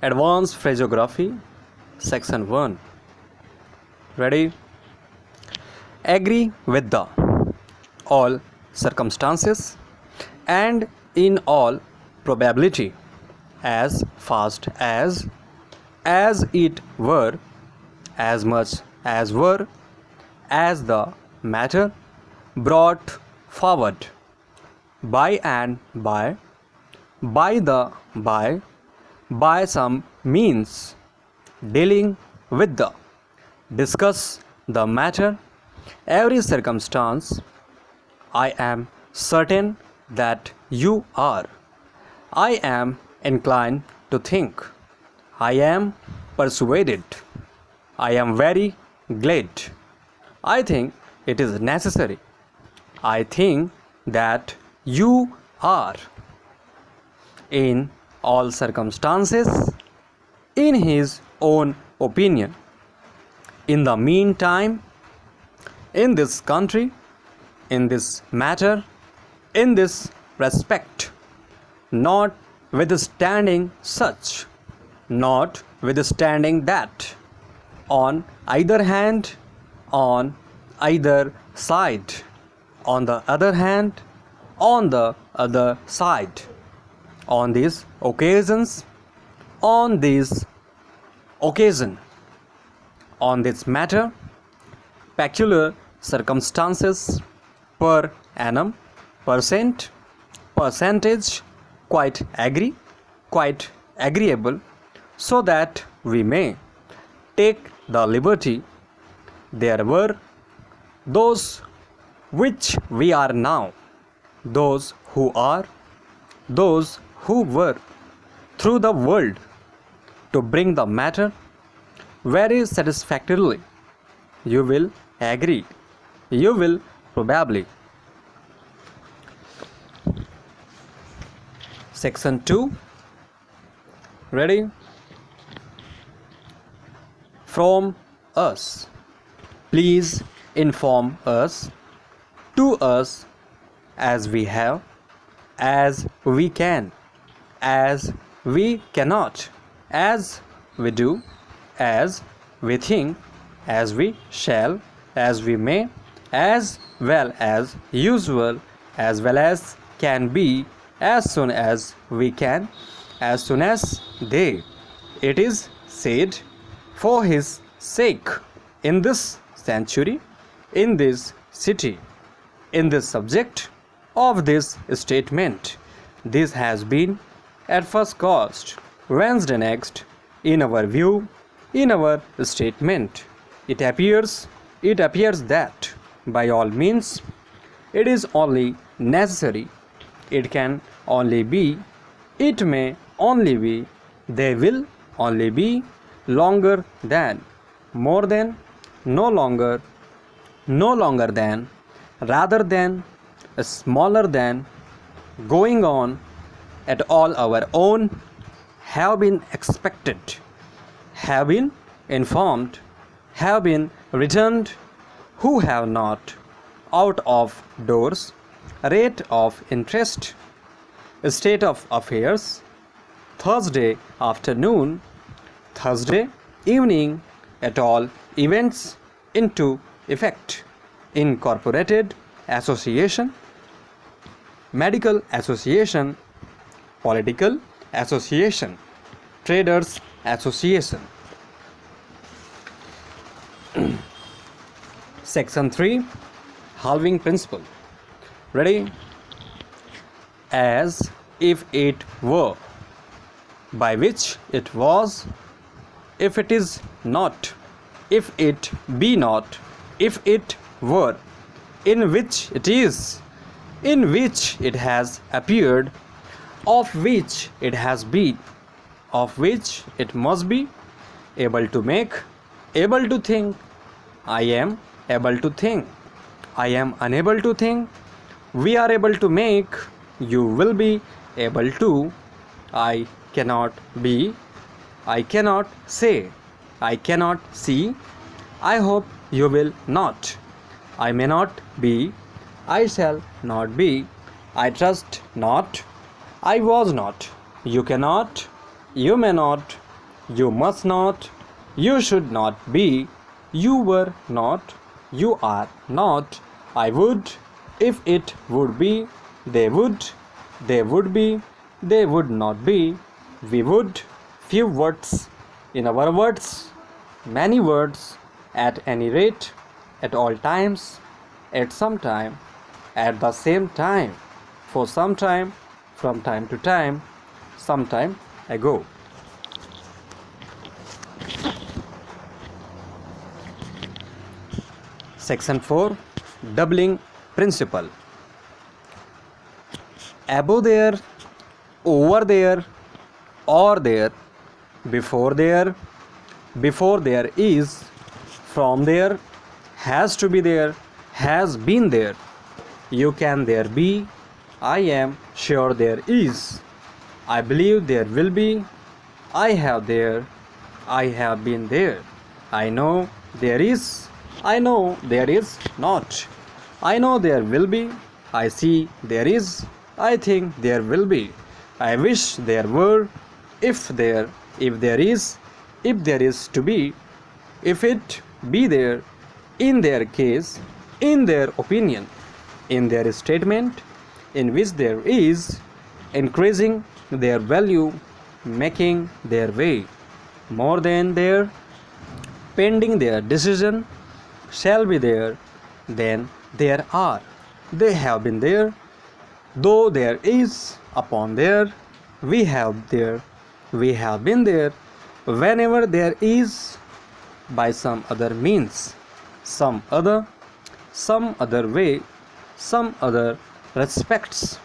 Advanced Phraseography, Section 1. Ready? Agree with the all circumstances and in all probability, as fast as it were, as much as were, as the matter brought forward, by and by the by some means, dealing with the, discuss the matter, every circumstance. I am certain that you are. I am inclined to think. I am persuaded. I am very glad. I think it is necessary. I think that you are. In all circumstances, in his own opinion. In the meantime, in this country, in this matter, in this respect, notwithstanding such, notwithstanding that, on either hand, on either side, on the other hand, on the other side, on these occasions, on this occasion, on this matter, peculiar circumstances, per annum, percent, percentage, quite agree, quite agreeable, so that we may take the liberty. There were those which we are now, those who are, those who were, through the world, to bring the matter very satisfactorily. You will agree, you will probably. Section 2. Ready? From us. Please inform us, to us, as we have, as we can, as we cannot, as we do, as we think, as we shall, as we may, as well as usual, as well as can be, as soon as we can, as soon as they. It is said, for his sake, in this century, in this city, in this subject of this statement. This has been at first caused, Wednesday next, in our view, in our statement. It appears that by all means it is only necessary, it can only be, it may only be, they will only be, longer than, more than, no longer than, rather than, smaller than, going on, at all our own, have been expected, have been informed, have been returned, who have not, out of doors, rate of interest, state of affairs, Thursday afternoon, Thursday evening, at all events, into effect, incorporated association, medical association, political association, traders association. Section 3. Halving principle. Ready? As if it were, by which it was, if it is not, if it be not, if it were, in which it is, in which it has appeared, of which it has been, of which it must be, able to make, able to think, I am able to think, I am unable to think, we are able to make, you will be able to, I cannot be, I cannot say, I cannot see, I hope you will not, I may not be, I shall not be, I trust not, I was not, you cannot, you may not, you must not, you should not be, you were not, you are not, I would, if it would be, they would be, they would not be, we would, few words, in our words, many words, at any rate, at all times, at some time, at the same time, for some time, from time to time, some time ago. Section 4, Doubling Principle. Above there, over there, or there, before there is, from there, has to be there, has been there, you can there be, I am sure there is, I believe there will be, I have there, I have been there, I know there is, I know there is not, I know there will be, I see there is, I think there will be, I wish there were, if there is, if there is to be, if it be there, in their case, in their opinion, in their statement, in which there is, increasing their value, making their way, more than there, pending their decision, shall be there, then there are, they have been there, though there is, upon there, we have there, we have been there, whenever there is, by some other means, some other way, some other respects,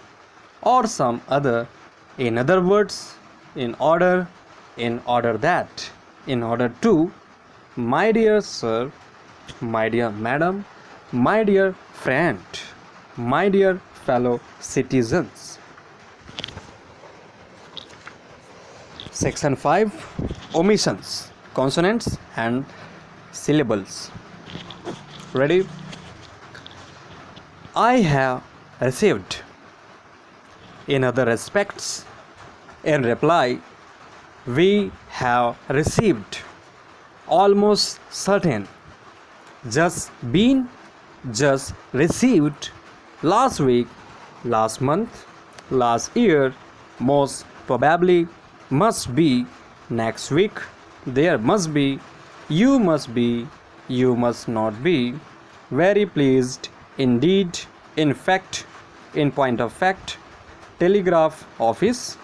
or some other, in other words, in order that, in order to, my dear sir, my dear madam, my dear friend, my dear fellow citizens. Section 5, Omissions, Consonants and Syllables. Ready? I have received. In other respects, in reply, we have received. Almost certain. Just been, just received. Last week, last month, last year, most probably, must be, next week, there must be, you must not be, very pleased, indeed, in fact, in point of fact, telegraph office,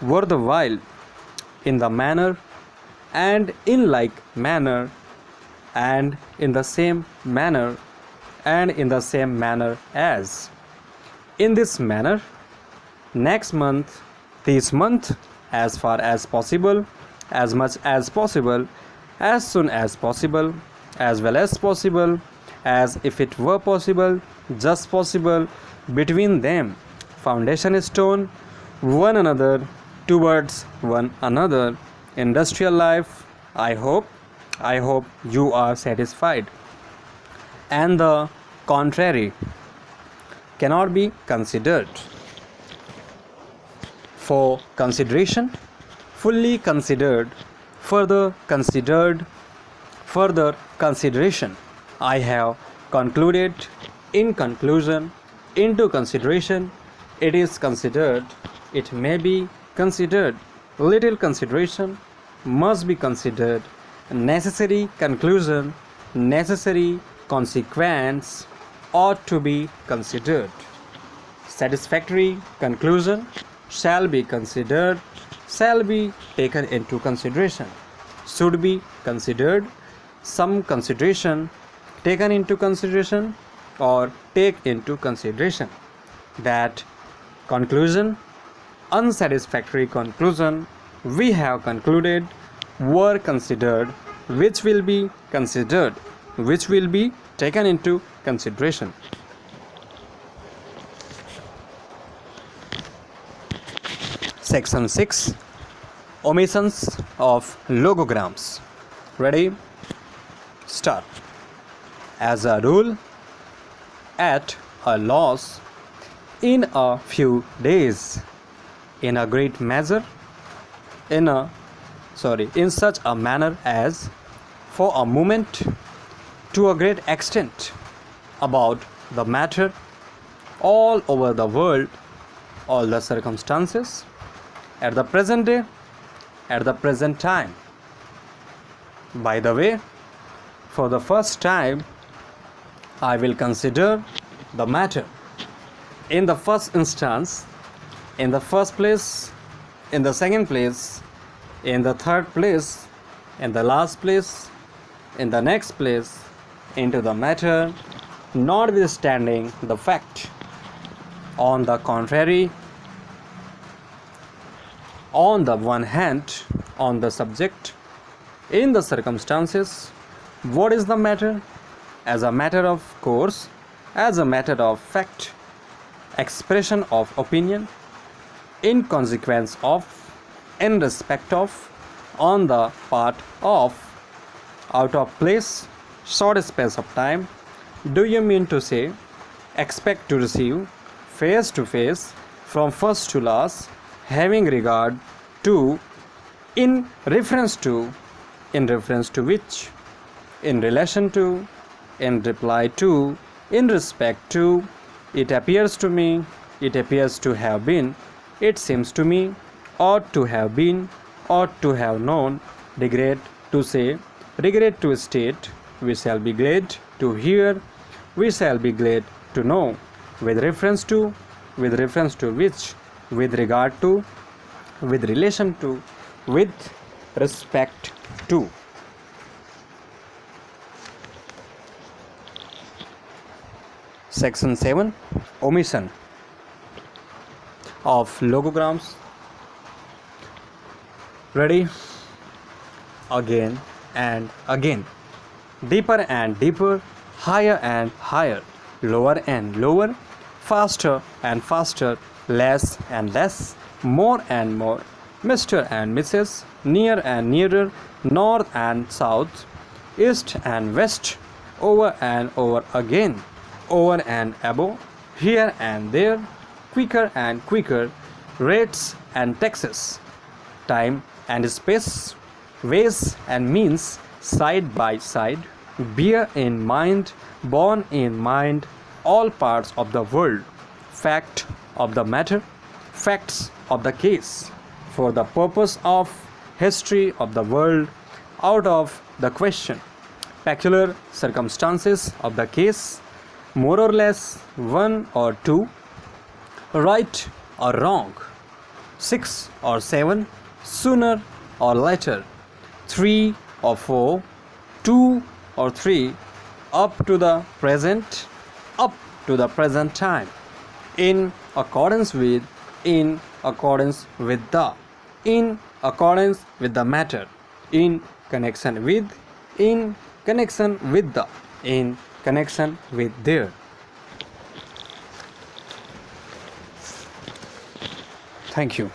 worth the while, in the manner, and in like manner, and in the same manner, and in the same manner as, in this manner, next month, this month, as far as possible, as much as possible, as soon as possible, as well as possible, as if it were possible, just possible, between them, foundation stone, one another, towards one another, industrial life, I hope you are satisfied, and the contrary cannot be considered. For consideration, fully considered, further consideration, I have concluded, in conclusion, into consideration, it is considered, it may be considered, little consideration, must be considered, necessary conclusion, necessary consequence, ought to be considered, satisfactory conclusion, shall be considered, shall be taken into consideration, should be considered, some consideration, taken into consideration, or take into consideration, that conclusion, unsatisfactory conclusion, we have concluded, were considered, which will be considered, which will be taken into consideration. Section 6, Omissions of logograms. Ready? Start. As a rule, at a loss, in a few days, in a great measure, in a in such a manner as, for a moment, to a great extent, about the matter, all over the world, all the circumstances, at the present day, at the present time. By the way, for the first time, I will consider the matter. In the first instance, in the first place, in the second place, in the third place, in the last place, in the next place, into the matter, notwithstanding the fact. On the contrary, on the one hand, on the subject, in the circumstances, what is the matter? As a matter of course, as a matter of fact, expression of opinion, in consequence of, in respect of, on the part of, out of place, short space of time. Do you mean to say, expect to receive, face to face, from first to last, having regard to, in reference to which, in relation to, in reply to, in respect to, it appears to me, it appears to have been, it seems to me, ought to have been, ought to have known, regret to say, regret to state, we shall be glad to hear, we shall be glad to know, with reference to which, with regard to, with relation to, with respect to. Section 7. Omission of logograms. Ready? Again and again. Deeper and deeper, higher and higher, lower and lower, faster and faster, less and less, more and more, Mr. and Mrs., near and nearer, north and south, east and west, over and over again, over and above, here and there, quicker and quicker, rates and taxes, time and space, ways and means, side by side, bear in mind, borne in mind, all parts of the world, fact of the matter, facts of the case, for the purpose of history of the world, out of the question, peculiar circumstances of the case, more or less, one or two, right or wrong, 6 or 7, sooner or later, 3 or 4, 2 or 3, up to the present time, in accordance with, in accordance with the, in accordance with the matter, in connection with, in connection with the, in connection with their. Thank you.